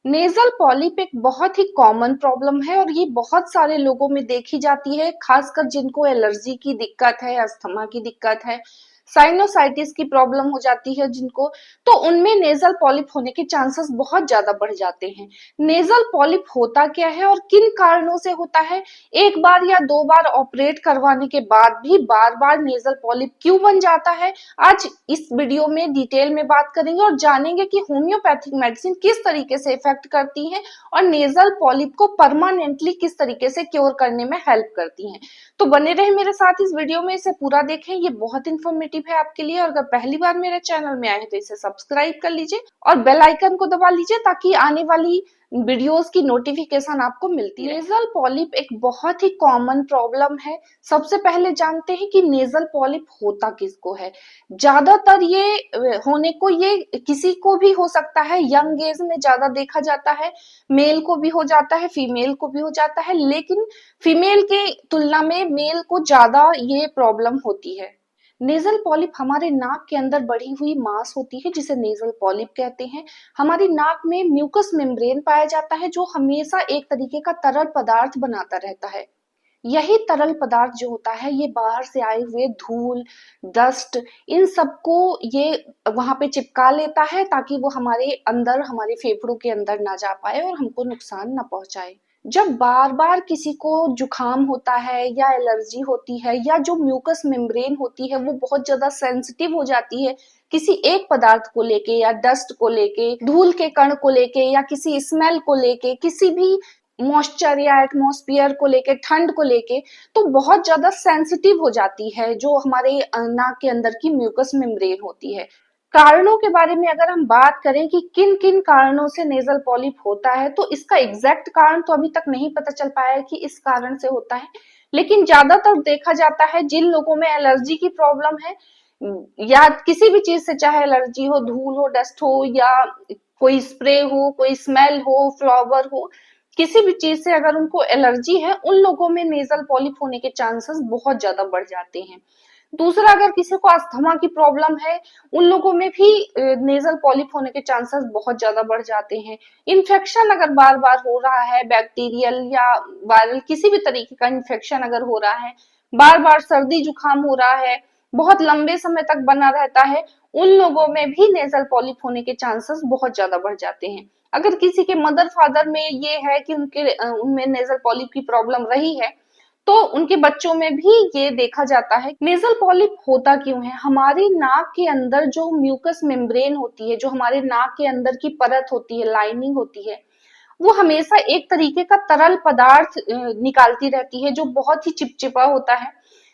Nasal polyp एक बहुत ही common problem है और ये बहुत सारे लोगों में देखी जाती है, खासकर जिनको एलर्जी की दिक्कत है, अस्थमा की दिक्कत है, साइनोसाइटिस की प्रॉब्लम हो जाती है जिनको, तो उनमें नेजल पॉलिप होने के चांसेस बहुत ज्यादा बढ़ जाते हैं। नेजल पॉलिप होता क्या है और किन कारणों से होता है? एक बार या दो बार ऑपरेट करवाने के बाद भी बार बार नेजल पॉलिप क्यों बन जाता है, आज इस वीडियो में डिटेल में बात करेंगे और जानेंगे कि होम्योपैथिक मेडिसिन किस तरीके से इफेक्ट करती है और नेजल पॉलिप को परमानेंटली किस तरीके से क्योर करने में हेल्प करती हैं। तो बने रहे मेरे साथ इस वीडियो में, इसे पूरा देखें, ये बहुत इंफॉर्मेटिव है आपके लिए। और अगर पहली बार मेरे चैनल में आए हैं तो इसे सब्सक्राइब कर लीजिए और बेल आइकन को दबा लीजिए ताकि आने वाली वीडियोस की नोटिफिकेशन आपको मिलती रहे। नेजल पॉलिप एक बहुत ही कॉमन प्रॉब्लम है। सबसे पहले जानते हैं कि नेजल पॉलिप होता किसको है। ज्यादातर ये होने को ये किसी को भी हो सकता है, यंग एज में ज्यादा देखा जाता है, मेल को भी हो जाता है, फीमेल को भी हो जाता है, लेकिन फीमेल के तुलना में मेल को ज्यादा ये प्रॉब्लम होती है। नेजल पॉलिप हमारे नाक के अंदर बढ़ी हुई मांस होती है जिसे नेजल पॉलिप कहते हैं। हमारी नाक में म्यूकस मेम्ब्रेन पाया जाता है जो हमेशा एक तरीके का तरल पदार्थ बनाता रहता है। यही तरल पदार्थ जो होता है ये बाहर से आए हुए धूल, डस्ट, इन सबको ये वहां पे चिपका लेता है ताकि वो हमारे अंदर, हमारे फेफड़ों के अंदर ना जा पाए और हमको नुकसान ना पहुंचाए। जब बार बार किसी को जुकाम होता है या एलर्जी होती है या जो म्यूकस मेम्ब्रेन होती है वो बहुत ज्यादा सेंसिटिव हो जाती है किसी एक पदार्थ को लेके या डस्ट को लेके, धूल के कण को लेके या किसी स्मेल को लेके, किसी भी मॉइस्चर या एटमॉस्फेयर को लेके, ठंड को लेके, तो बहुत ज्यादा सेंसिटिव हो जाती है जो हमारे नाक के अंदर की म्यूकस मेम्ब्रेन होती है। कारणों के बारे में अगर हम बात करें कि किन किन कारणों से नेजल पॉलिप होता है तो इसका एग्जैक्ट कारण तो अभी तक नहीं पता चल पाया है कि इस कारण से होता है, लेकिन ज्यादातर देखा जाता है जिन लोगों में एलर्जी की प्रॉब्लम है या किसी भी चीज से, चाहे एलर्जी हो, धूल हो, डस्ट हो या कोई स्प्रे हो, कोई स्मेल हो, फ्लावर हो, किसी भी चीज से अगर उनको एलर्जी है उन लोगों में नेजल पॉलिप होने के चांसेस बहुत ज्यादा बढ़ जाते हैं। दूसरा, अगर किसी को अस्थमा की प्रॉब्लम है उन लोगों में भी नेजल पॉलिप होने के चांसेस बहुत ज्यादा बढ़ जाते हैं। इन्फेक्शन अगर बार बार हो रहा है, बैक्टीरियल या वायरल किसी भी तरीके का इन्फेक्शन अगर हो रहा है, बार बार सर्दी जुकाम हो रहा है, बहुत लंबे समय तक बना रहता है, उन लोगों में भी नेजल पॉलिप होने के चांसेस बहुत ज्यादा बढ़ जाते हैं। अगर किसी के मदर फादर में ये है कि उनमें नेजल पॉलिप की प्रॉब्लम रही है तो उनके बच्चों में भी ये देखा जाता है। नेजल पॉलिप होता क्यों है? हमारी नाक के अंदर जो म्यूकस मेम्ब्रेन होती है, जो हमारे नाक के अंदर की परत होती है, लाइनिंग होती है, वो हमेशा एक तरीके का तरल पदार्थ निकालती रहती है जो बहुत ही चिपचिपा होता है।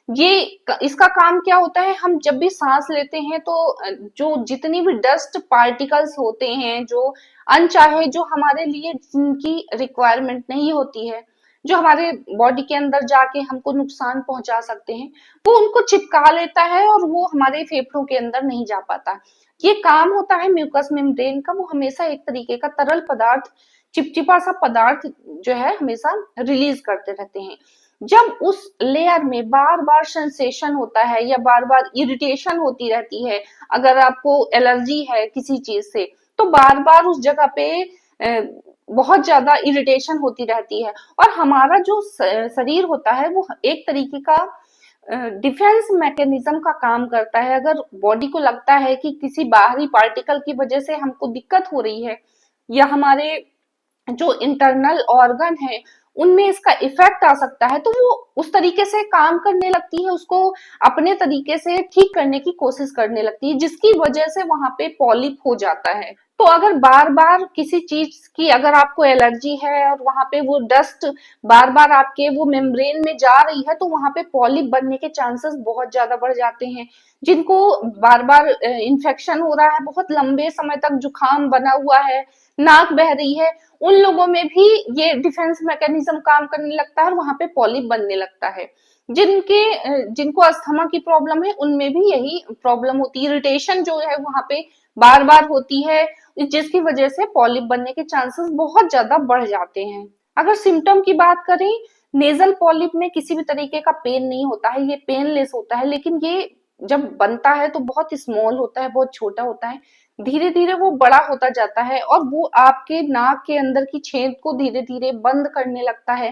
ये इसका काम क्या होता है, हम जब भी सांस लेते हैं तो जो जितनी भी डस्ट पार्टिकल्स होते हैं, जो अनचाहे, जो हमारे लिए जिनकी रिक्वायरमेंट नहीं होती है, जो हमारे बॉडी के अंदर जाके हमको नुकसान पहुंचा सकते हैं, वो उनको चिपका लेता है और वो हमारे फेफड़ों के अंदर नहीं जा पाता। ये काम होता है म्यूकस मेम्ब्रेन का, वो हमेशा एक तरीके का तरल पदार्थ, चिपचिपा सा पदार्थ जो है हमेशा रिलीज करते रहते हैं। जब उस लेयर में बार बार सेंसेशन होता है या बार बार इरिटेशन होती रहती है, अगर आपको एलर्जी है किसी चीज से तो बार बार उस जगह पे बहुत ज्यादा इरिटेशन होती रहती है और हमारा जो शरीर होता है वो एक तरीके का डिफेंस मैकेनिज्म का काम करता है। अगर बॉडी को लगता है कि किसी बाहरी पार्टिकल की वजह से हमको दिक्कत हो रही है या हमारे जो इंटरनल ऑर्गन है उनमें इसका इफेक्ट आ सकता है, तो वो उस तरीके से काम करने लगती है, उसको अपने तरीके से ठीक करने की कोशिश करने लगती है, जिसकी वजह से वहां पे पॉलिप हो जाता है। तो अगर बार बार किसी चीज की अगर आपको एलर्जी है और वहां पे वो डस्ट बार बार आपके वो मेम्ब्रेन में जा रही है तो वहां पे पॉलिप बनने के चांसेस बहुत ज्यादा बढ़ जाते हैं। जिनको बार बार इन्फेक्शन हो रहा है, बहुत लंबे समय तक जुकाम बना हुआ है, नाक बह रही है, उन लोगों में भी ये डिफेंस मैकेनिज्म काम करने लगता है और वहां पे पॉलिप बनने लगता है। जिनको अस्थमा की प्रॉब्लम है उनमें भी यही प्रॉब्लम होती है, इरिटेशन जो है वहां पे बार बार होती है, जिसकी वजह से पॉलिप बनने के चांसेस बहुत ज्यादा बढ़ जाते हैं। अगर सिम्टम की बात करें, नेजल पॉलिप में किसी भी तरीके का पेन नहीं होता है, ये पेनलेस होता है, लेकिन ये जब बनता है तो बहुत स्मॉल होता है, बहुत छोटा होता है, धीरे धीरे वो बड़ा होता जाता है और वो आपके नाक के अंदर की छेद को धीरे धीरे बंद करने लगता है।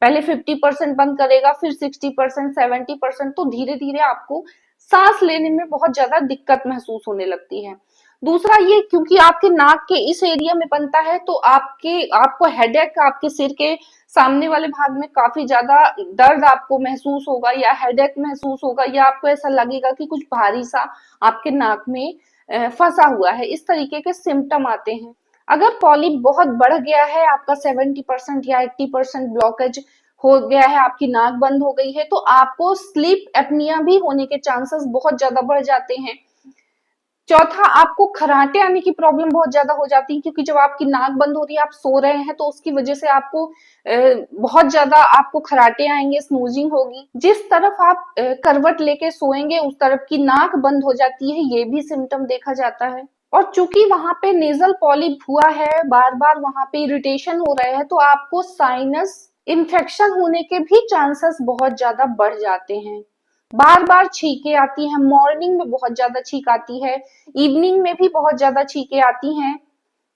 पहले 50% बंद करेगा, फिर 60%, 70%, तो धीरे धीरे आपको सांस लेने में बहुत ज्यादा दिक्कत महसूस होने लगती है। दूसरा ये, क्योंकि आपके नाक के इस एरिया में बनता है तो आपको हेडेक, आपके सिर के सामने वाले भाग में काफी ज्यादा दर्द आपको महसूस होगा या हेडेक महसूस होगा, या आपको ऐसा लगेगा कि कुछ भारी सा आपके नाक में फंसा हुआ है। इस तरीके के सिम्टम आते हैं। अगर पॉलिप बहुत बढ़ गया है, आपका 70% या 80% ब्लॉकेज हो गया है, आपकी नाक बंद हो गई है, तो आपको स्लीप एपनिया भी होने के चांसेस बहुत ज्यादा बढ़ जाते हैं। चौथा, आपको खर्राटे आने की प्रॉब्लम बहुत ज्यादा हो जाती है, क्योंकि जब आपकी नाक बंद हो रही है, आप सो रहे हैं, तो उसकी वजह से आपको बहुत ज्यादा आपको खर्राटे आएंगे, स्नूजिंग होगी। जिस तरफ आप करवट लेके सोएंगे उस तरफ की नाक बंद हो जाती है, ये भी सिम्टम देखा जाता है। और चूंकि वहां पे नेजल पॉलिप हुआ है, बार बार वहां पे इरिटेशन हो रहा है, तो आपको साइनस इन्फेक्शन होने के भी चांसेस बहुत ज्यादा बढ़ जाते हैं। बार बार छींके आती हैं, मॉर्निंग में बहुत ज्यादा छींक आती है, इवनिंग में भी बहुत ज्यादा छींके आती हैं।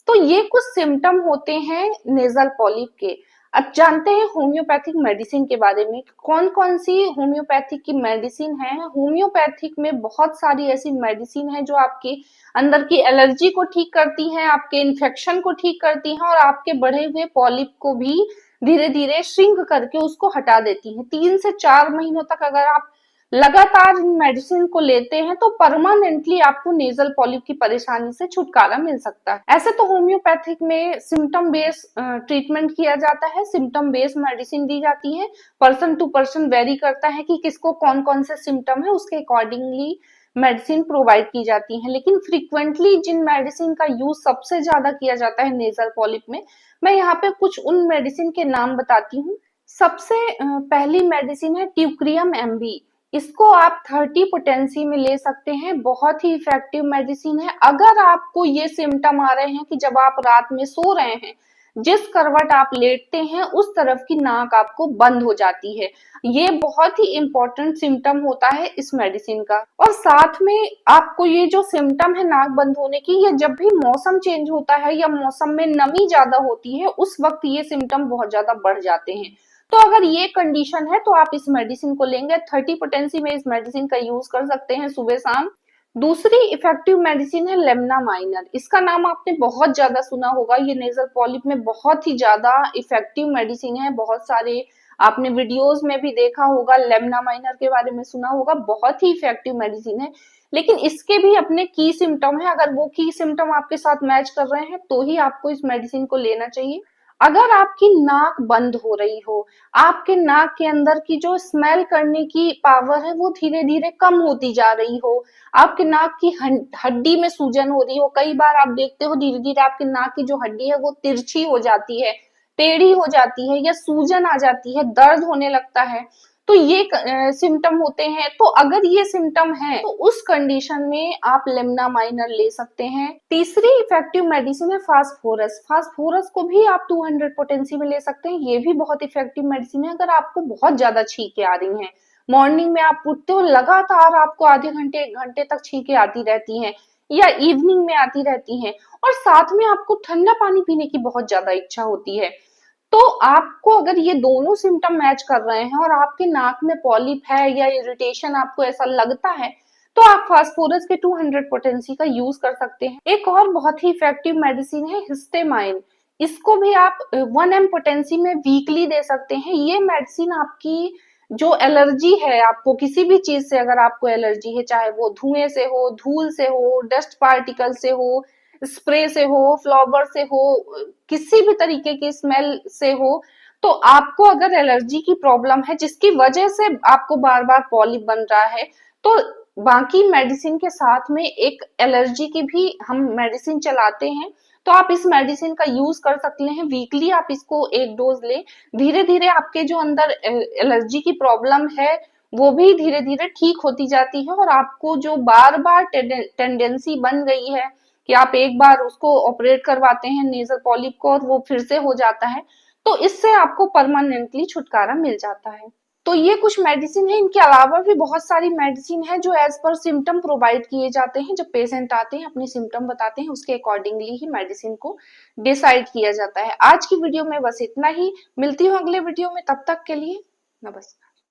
तो ये कुछ सिम्टम होते हैं नेजल पॉलिप के। अब जानते हैं होम्योपैथिक मेडिसिन के बारे में। कौन कौन सी होम्योपैथिक की मेडिसिन है? होम्योपैथिक में बहुत सारी ऐसी मेडिसिन है जो आपके अंदर की एलर्जी को ठीक करती हैं, आपके इन्फेक्शन को ठीक करती हैं और आपके बढ़े हुए पॉलिप को भी धीरे धीरे श्रिंक करके उसको हटा देती हैं। 3 से 4 महीनों तक अगर आप लगातार इन मेडिसिन को लेते हैं तो परमानेंटली आपको नेजल पॉलिप की परेशानी से छुटकारा मिल सकता है। ऐसे तो होम्योपैथिक में सिम्टम बेस्ड ट्रीटमेंट किया जाता है, सिम्टम बेस्ड मेडिसिन दी जाती है। पर्सन टू पर्सन वेरी करता है कि किसको कौन कौन से सिम्टम है, उसके अकॉर्डिंगली मेडिसिन प्रोवाइड की जाती है। लेकिन फ्रीक्वेंटली जिन मेडिसिन का यूज सबसे ज्यादा किया जाता है नेजल पॉलिप में, मैं यहाँ पे कुछ उन मेडिसिन के नाम बताती हूँ। सबसे पहली मेडिसिन है ट्यूक्रियम एमबी। इसको आप 30 पोटेंसी में ले सकते हैं, बहुत ही इफेक्टिव मेडिसिन है। अगर आपको ये सिम्टम आ रहे हैं कि जब आप रात में सो रहे हैं, जिस करवट आप लेटते हैं उस तरफ की नाक आपको बंद हो जाती है, ये बहुत ही इंपॉर्टेंट सिम्टम होता है इस मेडिसिन का। और साथ में आपको ये जो सिम्टम है नाक बंद होने की, ये जब भी मौसम चेंज होता है या मौसम में नमी ज्यादा होती है, उस वक्त ये सिम्टम बहुत ज्यादा बढ़ जाते हैं। तो अगर ये कंडीशन है तो आप इस मेडिसिन को लेंगे। 30 पोटेंसी में इस मेडिसिन का यूज कर सकते हैं सुबह शाम। दूसरी इफेक्टिव मेडिसिन है लेमना माइनर। इसका नाम आपने बहुत ज्यादा सुना होगा, ये नेजल पॉलिप में बहुत ही ज्यादा इफेक्टिव मेडिसिन है। बहुत सारे आपने वीडियोस में भी देखा होगा, लेमना माइनर के बारे में सुना होगा, बहुत ही इफेक्टिव मेडिसिन है। लेकिन इसके भी अपने की सिम्टम है, अगर वो की सिम्टम आपके साथ मैच कर रहे हैं तो ही आपको इस मेडिसिन को लेना चाहिए। अगर आपकी नाक बंद हो रही हो, आपके नाक के अंदर की जो स्मेल करने की पावर है वो धीरे धीरे कम होती जा रही हो, आपके नाक की हड्डी में सूजन हो रही हो, कई बार आप देखते हो धीरे धीरे आपके नाक की जो हड्डी है वो तिरछी हो जाती है, टेढ़ी हो जाती है या सूजन आ जाती है, दर्द होने लगता है, तो ये सिम्टम होते हैं। तो अगर ये सिम्टम है तो उस कंडीशन में आप लेमना माइनर ले सकते हैं। तीसरी इफेक्टिव मेडिसिन है फास्फोरस। फास्फोरस को भी आप 200 पोटेंसी में ले सकते हैं, ये भी बहुत इफेक्टिव मेडिसिन है। अगर आपको बहुत ज्यादा छींके आ रही हैं, मॉर्निंग में आप उठते हो लगातार आपको आधे घंटे 1 घंटे तक छींके आती रहती हैं, या इवनिंग में आती रहती हैं, और साथ में आपको ठंडा पानी पीने की बहुत ज्यादा इच्छा होती है, तो आपको अगर ये दोनों सिम्टम मैच कर रहे हैं और आपके नाक में पॉलिप है या इरिटेशन आपको ऐसा लगता है, तो आप फास्फोरस के 200 पोटेंसी का यूज कर सकते हैं। एक और बहुत ही इफेक्टिव मेडिसिन है हिस्टेमाइन। इसको भी आप 1 m पोटेंसी में वीकली दे सकते हैं। ये मेडिसिन आपकी जो एलर्जी है, आपको किसी भी चीज से अगर आपको एलर्जी है, चाहे वो धुएं से हो, धूल से हो, डस्ट पार्टिकल से हो, स्प्रे से हो, फ्लावर से हो, किसी भी तरीके की स्मेल से हो, तो आपको अगर एलर्जी की प्रॉब्लम है जिसकी वजह से आपको बार बार पॉलिप बन रहा है, तो बाकी मेडिसिन के साथ में एक एलर्जी की भी हम मेडिसिन चलाते हैं, तो आप इस मेडिसिन का यूज कर सकते हैं। वीकली आप इसको 1 डोज लें, धीरे धीरे आपके जो अंदर एलर्जी की प्रॉब्लम है वो भी धीरे धीरे ठीक होती जाती है, और आपको जो बार बार टेंडेंसी बन गई है कि आप एक बार उसको ऑपरेट करवाते हैं नेजल पॉलिप को और वो फिर से हो जाता है, तो इससे आपको परमानेंटली छुटकारा मिल जाता है। तो ये कुछ मेडिसिन है, इनके अलावा भी बहुत सारी मेडिसिन है जो एज पर सिम्टम प्रोवाइड किए जाते हैं। जब पेशेंट आते हैं अपने सिम्टम बताते हैं, उसके अकॉर्डिंगली ही मेडिसिन को डिसाइड किया जाता है। आज की वीडियो में बस इतना ही, मिलती हूँ अगले वीडियो में, तब तक के लिए नमस्कार।